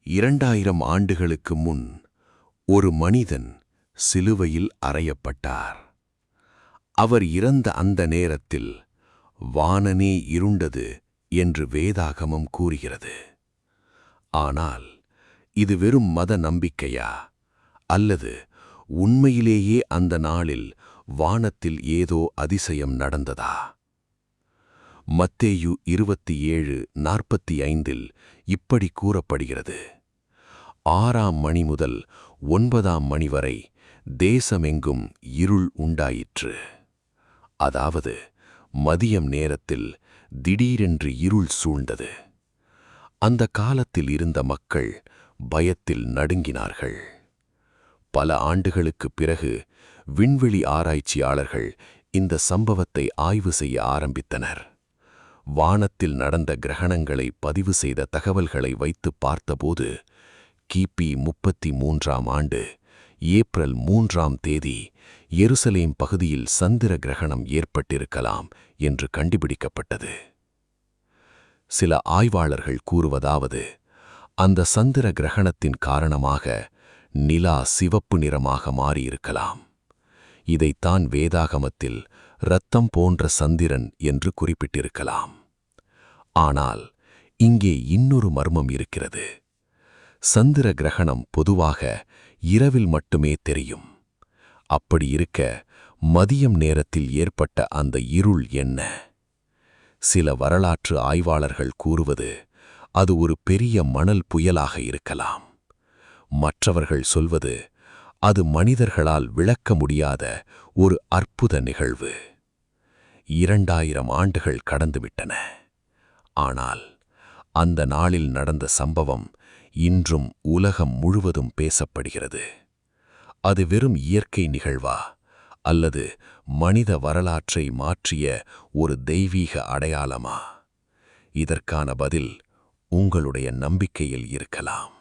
2000 ஆண்டுகளுக்கு முன் ஒரு மனிதன் சிலுவையில் அறையப்பட்டார். அவர் இறந்த அந்த நேரத்தில் வானமே இருண்டது என்று வேதாகமம் கூறுகிறது. ஆனால் இது வெறும் மத நம்பிக்கையா, அல்லது உண்மையிலேயே அந்த நாளில் வானத்தில் ஏதோ அதிசயம் நடந்ததா? மத்தேயு 27:45 இப்படி கூறப்படுகிறது: 6ஆம் மணி முதல் 9ஆம் மணி வரை தேசமெங்கும் இருள் உண்டாயிற்று. அதாவது மதியம் நேரத்தில் திடீரென்று இருள் சூழ்ந்தது. அந்த காலத்தில் இருந்த மக்கள் பயத்தில் நடுங்கினார்கள். பல ஆண்டுகளுக்குப் பிறகு விண்வெளி ஆராய்ச்சியாளர்கள் இந்த சம்பவத்தை ஆய்வு செய்ய ஆரம்பித்தனர். வானத்தில் நடந்த கிரகணங்களை பதிவு செய்த தகவல்களை வைத்து பார்த்தபோது கிபி 33ஆம் ஆண்டு ஏப்ரல் 3ஆம் தேதி எருசலேம் பகுதியில் சந்திர கிரகணம் ஏற்பட்டிருக்கலாம் என்று கண்டுபிடிக்கப்பட்டது. சில ஆய்வாளர்கள் கூறுவதாவது, அந்த சந்திர கிரகணத்தின் காரணமாக நிலா சிவப்பு நிறமாக மாறியிருக்கலாம். இதைத்தான் வேதாகமத்தில் இரத்தம் போன்ற சந்திரன் என்று குறிப்பிட்டிருக்கலாம். ஆனால் இங்கே இன்னொரு மர்மம் இருக்கிறது. சந்திர கிரகணம் பொதுவாக இரவில் மட்டுமே தெரியும். அப்படி இருக்க மதியம் நேரத்தில் ஏற்பட்ட அந்த இருள் என்ன? சில வரலாற்று ஆய்வாளர்கள் கூறுவது அது ஒரு பெரிய மணல் புயலாக இருக்கலாம். மற்றவர்கள் சொல்வது அது மனிதர்களால் விளக்க முடியாத ஒரு அற்புத நிகழ்வு. 2000 ஆண்டுகள் கடந்துவிட்டன. ஆனால் அந்த நாளில் நடந்த சம்பவம் இன்றும் உலகம் முழுவதும் பேசப்படுகிறது. அது வெறும் இயற்கை நிகழ்வா, அல்லது மனித வரலாற்றை மாற்றிய ஒரு தெய்வீக அடையாளமா? இதற்கான பதில் உங்களுடைய நம்பிக்கையில் இருக்கலாம்.